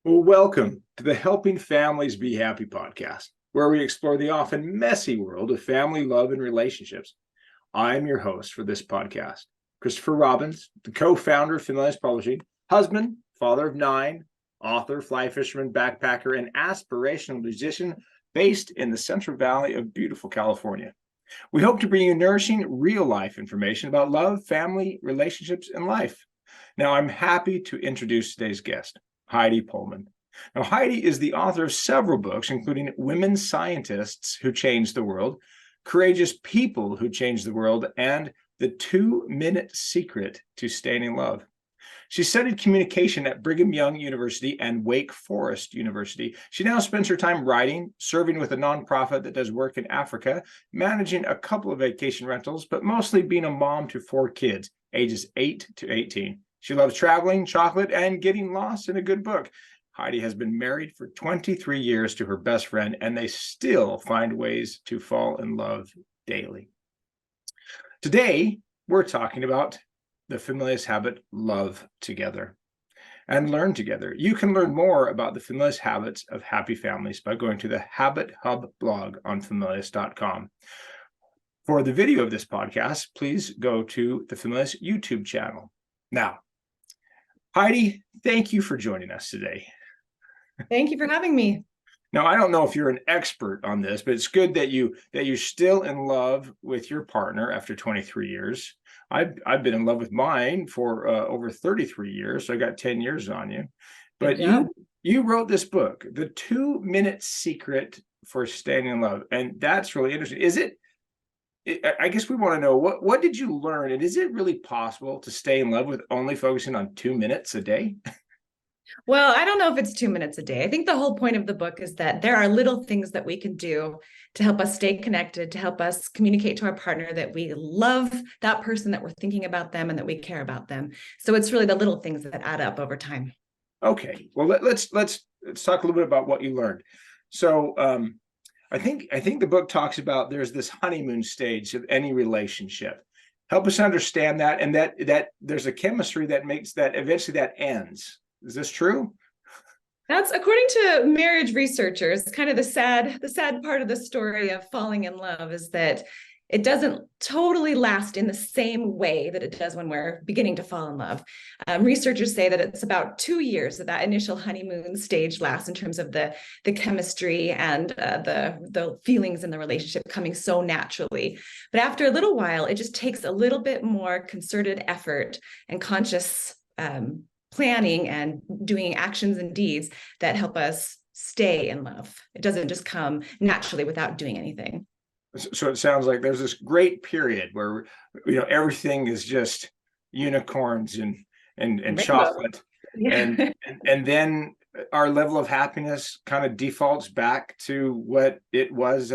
Well, welcome to the Helping Families Be Happy podcast, where we explore the often messy world of family love and relationships. I'm your host for this podcast, Christopher Robbins, the co-founder of Familius Publishing, husband, father of 9, author, fly fisherman, backpacker, and aspirational musician based in the Central Valley of beautiful California. We hope to bring you nourishing, real-life information about love, family, relationships, and life. Now, I'm happy to introduce today's guest, Heidi Poelman. Now, Heidi is the author of several books, including Women Scientists Who Changed the World, Courageous People Who Changed the World, and The 2-Minute Secret to Staying in Love. She studied communication at Brigham Young University and Wake Forest University. She now spends her time writing, serving with a nonprofit that does work in Africa, managing a couple of vacation rentals, but mostly being a mom to 4 kids, ages 8 to 18. She loves traveling, chocolate, and getting lost in a good book. Heidi has been married for 23 years to her best friend, and they still find ways to fall in love daily. Today, we're talking about the Familius habit, love together and learn together. You can learn more about the Familius habits of happy families by going to the Habit Hub blog on familius.com. For the video of this podcast, please go to the Familius YouTube channel. Now, Heidi, thank you for joining us today. Thank you for having me. Now, I don't know if you're an expert on this, but it's good that you're still in love with your partner after 23 years. I've been in love with mine for over 33 years, so I got 10 years on you. But you wrote this book, The 2-Minute Secret for Staying in Love, and that's really interesting. I guess we want to know, what did you learn, and is it really possible to stay in love with only focusing on 2 minutes a day? Well, I don't know if it's 2 minutes a day. I think the whole point of the book is that there are little things that we can do to help us stay connected, to help us communicate to our partner that we love that person, that we're thinking about them, and that we care about them. So it's really the little things that add up over time. Okay, well, let's talk a little bit about what you learned. So I think the book talks about there's this honeymoon stage of any relationship. Help us understand that, and that there's a chemistry that makes that eventually that ends. Is this true? That's according to marriage researchers. Kind of the sad part of the story of falling in love is that it doesn't totally last in the same way that it does when we're beginning to fall in love. Researchers say that it's about 2 years that initial honeymoon stage lasts in terms of the chemistry and the feelings in the relationship coming so naturally. But after a little while, it just takes a little bit more concerted effort and conscious planning and doing actions and deeds that help us stay in love. It doesn't just come naturally without doing anything. So it sounds like there's this great period where everything is just unicorns and chocolate, yeah. and then our level of happiness kind of defaults back to what it was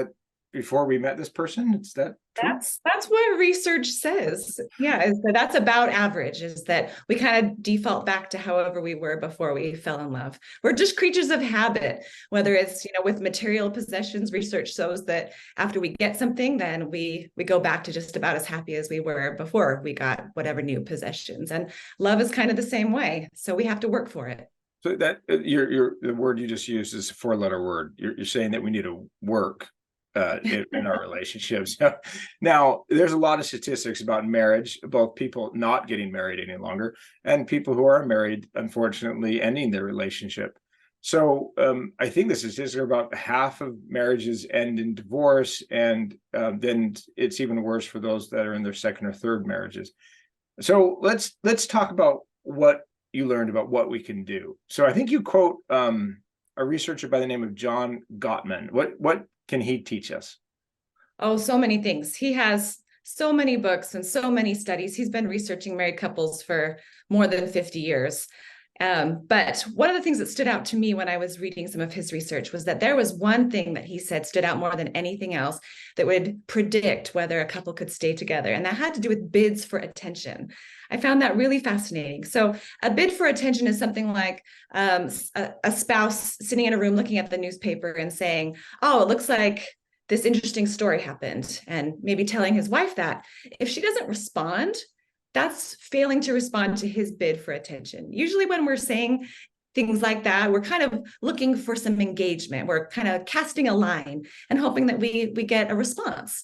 before we met this person. Is that true? That's what research says. Yeah, is that's about average, is that we kind of default back to however we were before we fell in love. We're just creatures of habit, whether it's with material possessions. Research shows that after we get something, then we go back to just about as happy as we were before we got whatever new possessions. And love is kind of the same way. So we have to work for it. So that the word you just used is a 4-letter word. You're saying that we need to work in our relationships. Now, there's a lot of statistics about marriage, both people not getting married any longer and people who are married, unfortunately, ending their relationship. So I think the statistics are about half of marriages end in divorce, and then it's even worse for those that are in their second or third marriages. So let's talk about what you learned about what we can do. So I think you quote a researcher by the name of John Gottman. What can he teach us? Oh, so many things. He has so many books and so many studies. He's been researching married couples for more than 50 years. But one of the things that stood out to me when I was reading some of his research was that there was one thing that he said stood out more than anything else that would predict whether a couple could stay together. And that had to do with bids for attention. I found that really fascinating. So a bid for attention is something like a spouse sitting in a room looking at the newspaper and saying, oh, it looks like this interesting story happened, and maybe telling his wife that. If she doesn't respond, that's failing to respond to his bid for attention. Usually when we're saying things like that. We're kind of looking for some engagement. We're kind of casting a line and hoping that we get a response.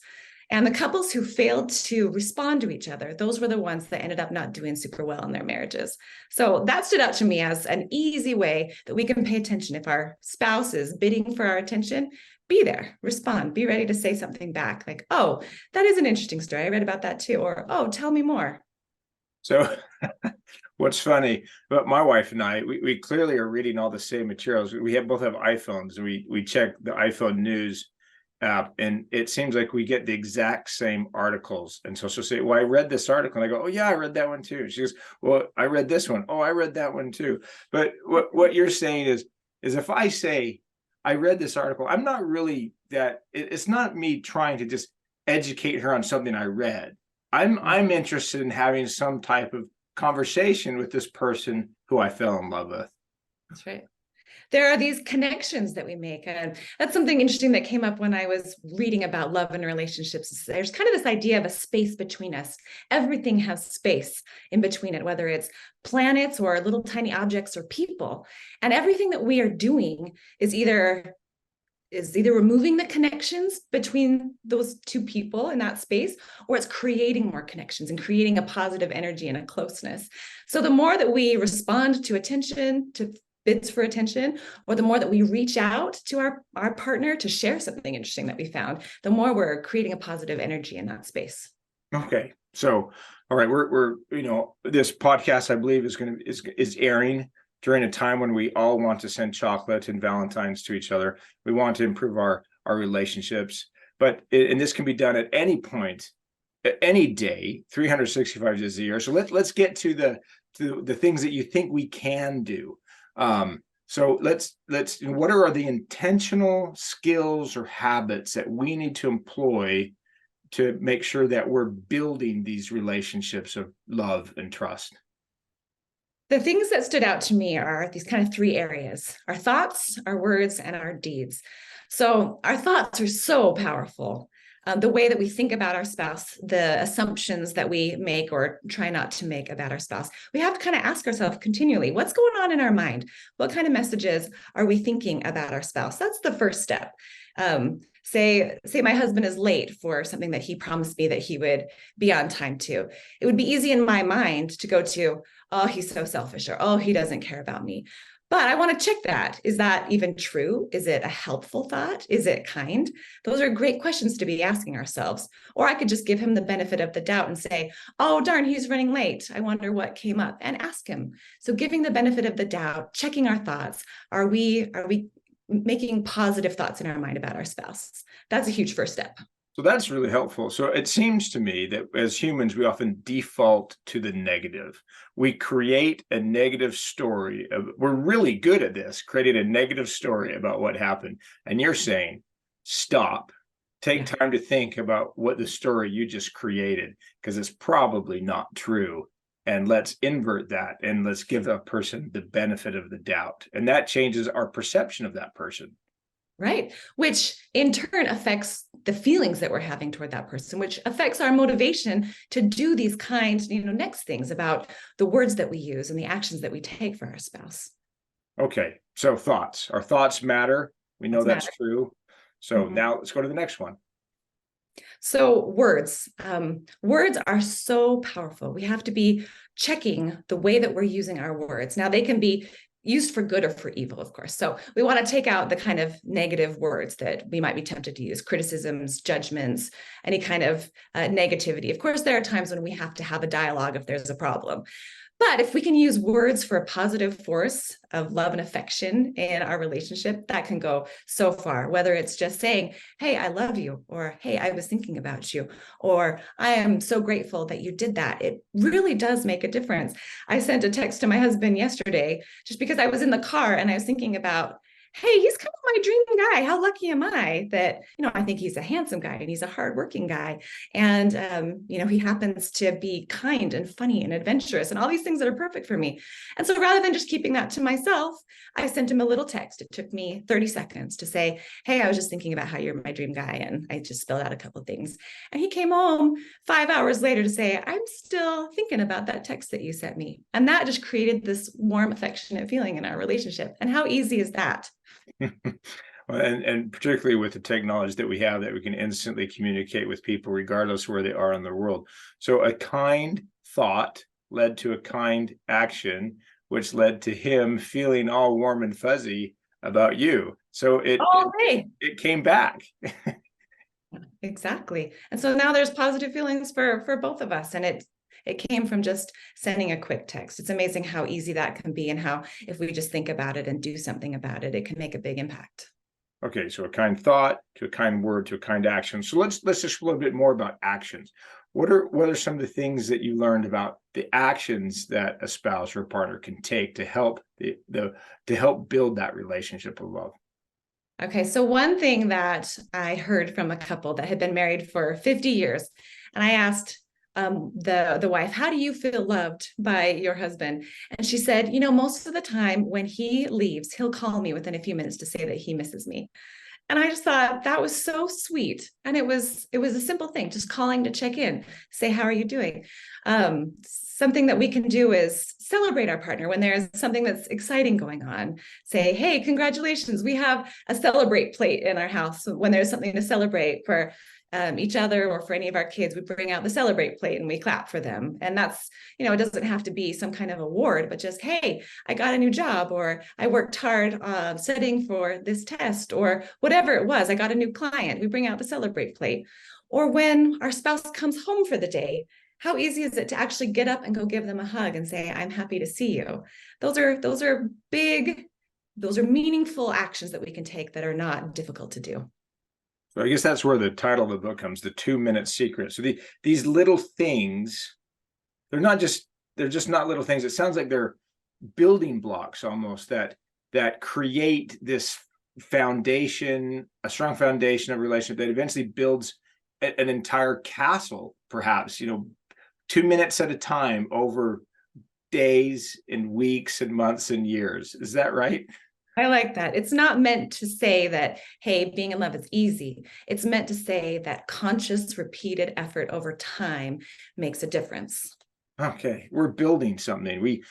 And the couples who failed to respond to each other, those were the ones that ended up not doing super well in their marriages. So that stood out to me as an easy way that we can pay attention. If our spouse is bidding for our attention, be there, respond, be ready to say something back. Like, oh, that is an interesting story. I read about that too. Or, oh, tell me more. So what's funny, but my wife and I, we clearly are reading all the same materials. We both have iPhones, and we check the iPhone news app, and it seems like we get the exact same articles. And so she'll say, well, I read this article, and I go, oh yeah, I read that one too. And she goes, well, I read this one. Oh, I read that one too. But what you're saying is if I say I read this article, I'm not really it's not me trying to just educate her on something I read. I'm interested in having some type of conversation with this person who I fell in love with. That's right. There are these connections that we make. And that's something interesting that came up when I was reading about love and relationships. There's kind of this idea of a space between us. Everything has space in between it, whether it's planets or little tiny objects or people. And everything that we are doing is either removing the connections between those two people in that space, or it's creating more connections and creating a positive energy and a closeness. So the more that we respond to attention, to bids for attention, or the more that we reach out to our partner to share something interesting that we found, the more we're creating a positive energy in that space. Okay. So, all right, we're this podcast, I believe, is airing during a time when we all want to send chocolate and Valentines to each other. We want to improve our relationships, and this can be done at any point, at any day, 365 days a year. So let's get to the things that you think we can do. So let's what are the intentional skills or habits that we need to employ to make sure that we're building these relationships of love and trust? The things that stood out to me are these kind of three areas: our thoughts, our words, and our deeds. So our thoughts are so powerful. The way that we think about our spouse, the assumptions that we make or try not to make about our spouse, we have to kind of ask ourselves continually, what's going on in our mind? What kind of messages are we thinking about our spouse? That's the first step. Say my husband is late for something that he promised me that he would be on time to. It would be easy in my mind to go to, oh, he's so selfish, or, oh, he doesn't care about me. But I want to check that. Is that even true? Is it a helpful thought? Is it kind? Those are great questions to be asking ourselves. Or I could just give him the benefit of the doubt and say, oh, darn, he's running late. I wonder what came up, and ask him. So giving the benefit of the doubt, checking our thoughts. Are we making positive thoughts in our mind about our spouse? That's a huge first step. So that's really helpful. So it seems to me that as humans, we often default to the negative. We create a negative story. We're really good at this, creating a negative story about what happened. And you're saying, stop, take time to think about what the story you just created, because it's probably not true. And let's invert that, and let's give a person the benefit of the doubt. And that changes our perception of that person. Right. Which in turn affects the feelings that we're having toward that person, which affects our motivation to do these next things about the words that we use and the actions that we take for our spouse. Okay. So thoughts. Our thoughts matter. We know that's true. So now let's go to the next one. So words. Words are so powerful. We have to be checking the way that we're using our words. Now, they can be used for good or for evil, of course. So we want to take out the kind of negative words that we might be tempted to use: criticisms, judgments, any kind of negativity. Of course, there are times when we have to have a dialogue if there's a problem. But if we can use words for a positive force of love and affection in our relationship, that can go so far, whether it's just saying, hey, I love you, or hey, I was thinking about you, or I am so grateful that you did that. It really does make a difference. I sent a text to my husband yesterday just because I was in the car and I was thinking about, hey, he's kind of my dream guy. How lucky am I that, I think he's a handsome guy and he's a hardworking guy. And, he happens to be kind and funny and adventurous and all these things that are perfect for me. And so rather than just keeping that to myself, I sent him a little text. It took me 30 seconds to say, hey, I was just thinking about how you're my dream guy. And I just spelled out a couple of things. And he came home 5 hours later to say, I'm still thinking about that text that you sent me. And that just created this warm, affectionate feeling in our relationship. And how easy is that? And particularly with the technology that we have, that we can instantly communicate with people regardless where they are in the world. So a kind thought led to a kind action, which led to him feeling all warm and fuzzy about you. So it came back. Exactly. And so now there's positive feelings for both of us. And it came from just sending a quick text. It's amazing how easy that can be, and how if we just think about it and do something about it, it can make a big impact. Okay, so a kind thought to a kind word to a kind action. So let's just explore a bit more about actions. What are some of the things that you learned about the actions that a spouse or a partner can take to help to help build that relationship of love? Okay, so one thing that I heard from a couple that had been married for 50 years, and I asked the wife, how do you feel loved by your husband? And she said, most of the time when he leaves, he'll call me within a few minutes to say that he misses me. And I just thought that was so sweet. And it was a simple thing, just calling to check in, say, how are you doing? Something that we can do is celebrate our partner when there's something that's exciting going on. Say, hey, congratulations. We have a celebrate plate in our house. When there's something to celebrate for each other or for any of our kids, we bring out the celebrate plate and we clap for them. And that's, it doesn't have to be some kind of award, but just, hey, I got a new job, or I worked hard studying for this test, or whatever it was, I got a new client. We bring out the celebrate plate. Or when our spouse comes home for the day, how easy is it to actually get up and go give them a hug and say, I'm happy to see you? Those are meaningful actions that we can take that are not difficult to do. So I guess that's where the title of the book comes, The 2-Minute Secret. So these little things, they're just not little things. It sounds like they're building blocks almost that create this foundation, a strong foundation of relationship that eventually builds an entire castle, perhaps, 2 minutes at a time over days and weeks and months and years. Is that right? I like that. It's not meant to say that, hey, being in love is easy. It's meant to say that conscious, repeated effort over time makes a difference. Okay, we're building something. We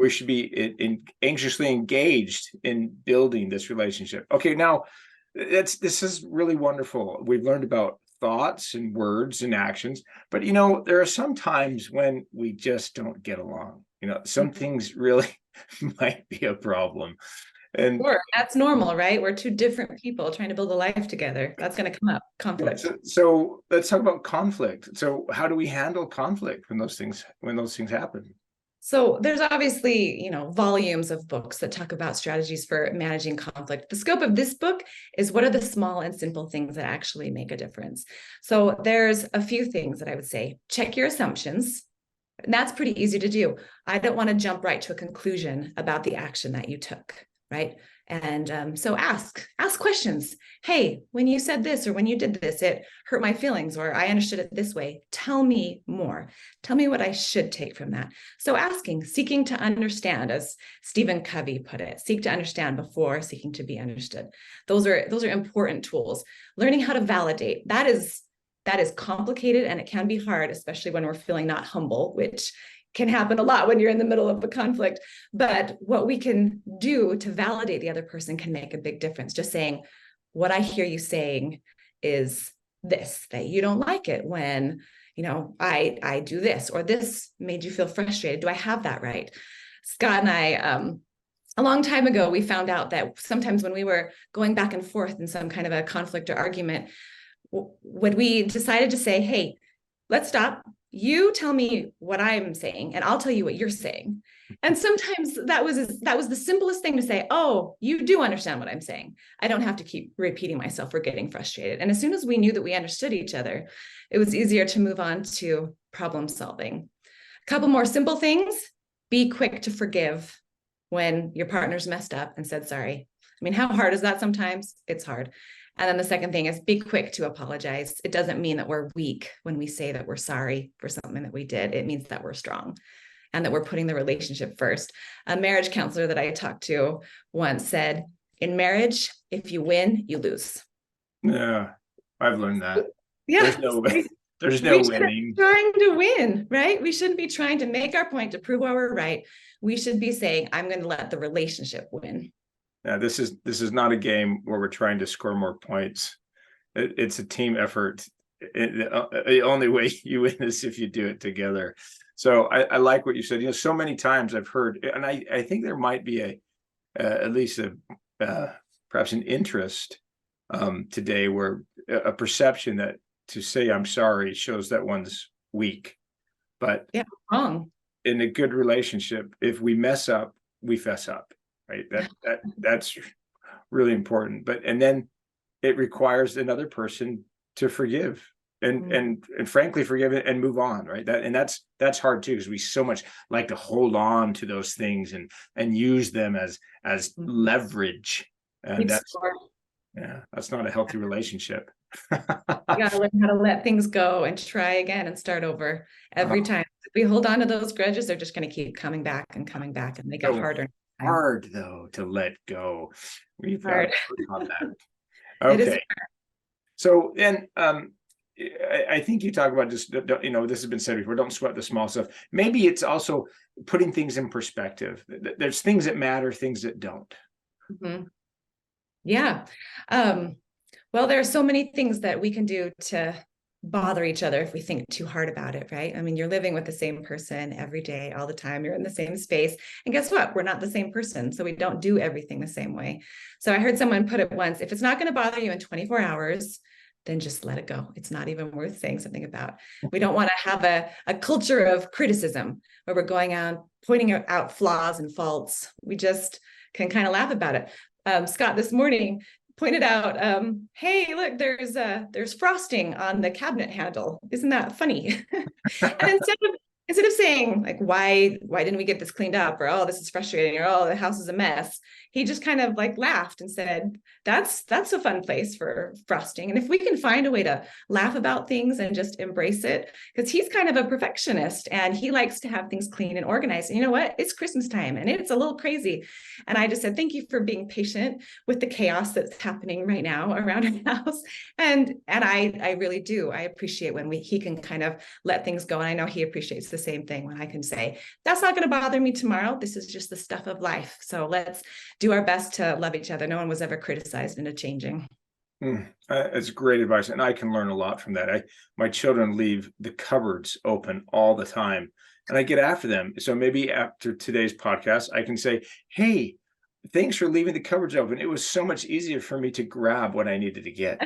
should be anxiously engaged in building this relationship. Okay, now this is really wonderful. We've learned about thoughts and words and actions, but there are some times when we just don't get along. Some things really might be a problem. And sure, that's normal, right? We're two different people trying to build a life together. That's going to come up, conflict. So let's talk about conflict. So how do we handle conflict when those things happen? So there's obviously, volumes of books that talk about strategies for managing conflict. The scope of this book is what are the small and simple things that actually make a difference. So there's a few things that I would say. Check your assumptions. And that's pretty easy to do. I don't want to jump right to a conclusion about the action that you took. Right. And so ask questions. Hey, when you said this, or when you did this, it hurt my feelings, or I understood it this way. Tell me more. Tell me what I should take from that. So seeking to understand, as Stephen Covey put it, seek to understand before seeking to be understood. Those are important tools. Learning how to validate. That is complicated, and it can be hard, especially when we're feeling not humble, which can happen a lot when you're in the middle of a conflict. But what we can do to validate the other person can make a big difference. Just saying, what I hear you saying is this, that you don't like it when, I do this, or this made you feel frustrated. Do I have that right? Scott and I, a long time ago, we found out that sometimes when we were going back and forth in some kind of a conflict or argument, when we decided to say, hey, let's stop. You tell me what I'm saying, and I'll tell you what you're saying. And sometimes that was the simplest thing to say. Oh, you do understand what I'm saying. I don't have to keep repeating myself or getting frustrated. And as soon as we knew that we understood each other, it was easier to move on to problem solving. A couple more simple things. Be quick to forgive when your partner's messed up and said sorry. mean, how hard is that sometimes? It's hard. And then the second thing is be quick to apologize. It doesn't mean that we're weak when we say that we're sorry for something that we did. It means that we're strong and that we're putting the relationship first. A marriage counselor that I talked to once said, in marriage, if you win, you lose. Yeah, I've learned that. Yeah. There's no winning. Be trying to win, right? We shouldn't be trying to make our point to prove why we're right. We should be saying, I'm going to let the relationship win. Yeah, this is not a game where we're trying to score more points. It's a team effort. The only way you win is if you do it together. So I like what you said. So many times I've heard, and I think there might be at least perhaps an interest today where a perception that to say I'm sorry shows that one's weak. But yeah, wrong. In a good relationship, if we mess up, we fess up, right? That's really important. And then it requires another person to forgive and frankly forgive it and move on, right? That's hard too, because we so much like to hold on to those things and use them as leverage. And that's not a healthy relationship. You gotta learn how to let things go and try again and start over every time. If we hold on to those grudges, they're just going to keep coming back and they get harder. Hard though to let go. We've got to work on that. Okay. So then I think you talk about just, this has been said before, don't sweat the small stuff. Maybe it's also putting things in perspective. There's things that matter, things that don't. Mm-hmm. Yeah. Well, there are so many things that we can do to bother each other if we think too hard about it, right? I mean, you're living with the same person every day, all the time. You're in the same space. And guess what? We're not the same person. So we don't do everything the same way. So I heard someone put it once, if it's not going to bother you in 24 hours, then just let it go. It's not even worth saying something about. We don't want to have a culture of criticism where we're going out, pointing out flaws and faults. We just can kind of laugh about it. Scott this morning pointed out, hey, look, there's frosting on the cabinet handle. Isn't that funny? And instead of saying like, why didn't we get this cleaned up? Or, oh, this is frustrating, or, oh, the house is a mess. He just kind of like laughed and said, that's a fun place for frosting. And if we can find a way to laugh about things and just embrace it, because he's kind of a perfectionist and he likes to have things clean and organized. And you know what? It's Christmas time and it's a little crazy. And I just said, thank you for being patient with the chaos that's happening right now around our house. And I really do. I appreciate when he can kind of let things go. And I know he appreciates the same thing when I can say, that's not going to bother me tomorrow. This is just the stuff of life. So let's do our best to love each other. No one was ever criticized into changing. It's great advice. And I can learn a lot from that. My children leave the cupboards open all the time and I get after them. So maybe after today's podcast, I can say, hey, thanks for leaving the cupboards open. It was so much easier for me to grab what I needed to get.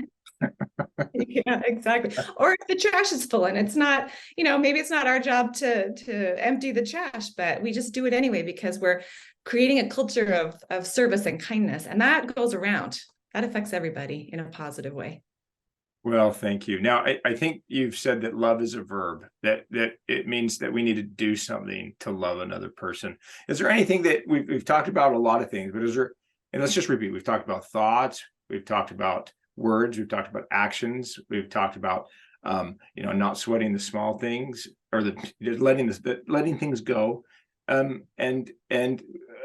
Yeah, exactly. Or if the trash is full and it's not, maybe it's not our job to empty the trash, but we just do it anyway because we're creating a culture of service and kindness. And that goes around. That affects everybody in a positive way. Well, thank you. Now, I think you've said that love is a verb, that it means that we need to do something to love another person. Is there anything that we've talked about a lot of things, but is there, and let's just repeat, we've talked about thoughts, we've talked about words, we've talked about actions, we've talked about, not sweating the small things or letting things go. And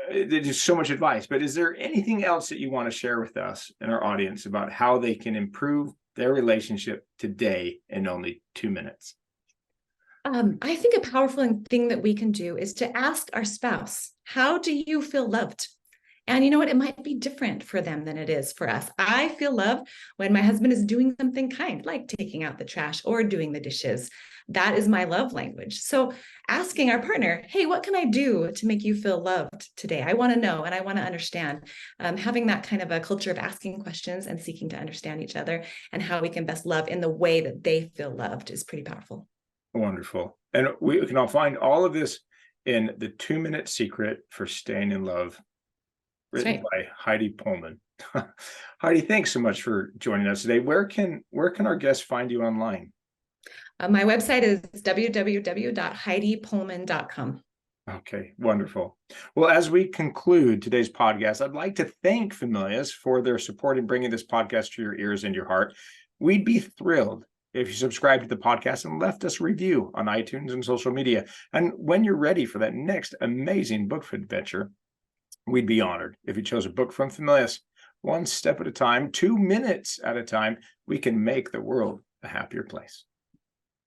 there's so much advice, but is there anything else that you want to share with us and our audience about how they can improve their relationship today in only 2 minutes? I think a powerful thing that we can do is to ask our spouse, how do you feel loved? And you know what? It might be different for them than it is for us. I feel loved when my husband is doing something kind, like taking out the trash or doing the dishes. That is my love language. So asking our partner, hey, what can I do to make you feel loved today? I want to know and I want to understand. Having that kind of a culture of asking questions and seeking to understand each other and how we can best love in the way that they feel loved is pretty powerful. Wonderful. And we can all find all of this in The 2-Minute Secret for Staying in Love, written by Heidi Poelman. Heidi, thanks so much for joining us today. Where can our guests find you online? My website is www.heidipoelman.com. Okay, wonderful. Well, as we conclude today's podcast, I'd like to thank Familius for their support in bringing this podcast to your ears and your heart. We'd be thrilled if you subscribed to the podcast and left us a review on iTunes and social media. And when you're ready for that next amazing book adventure, we'd be honored if you chose a book from Familius. One step at a time, 2 minutes at a time, we can make the world a happier place.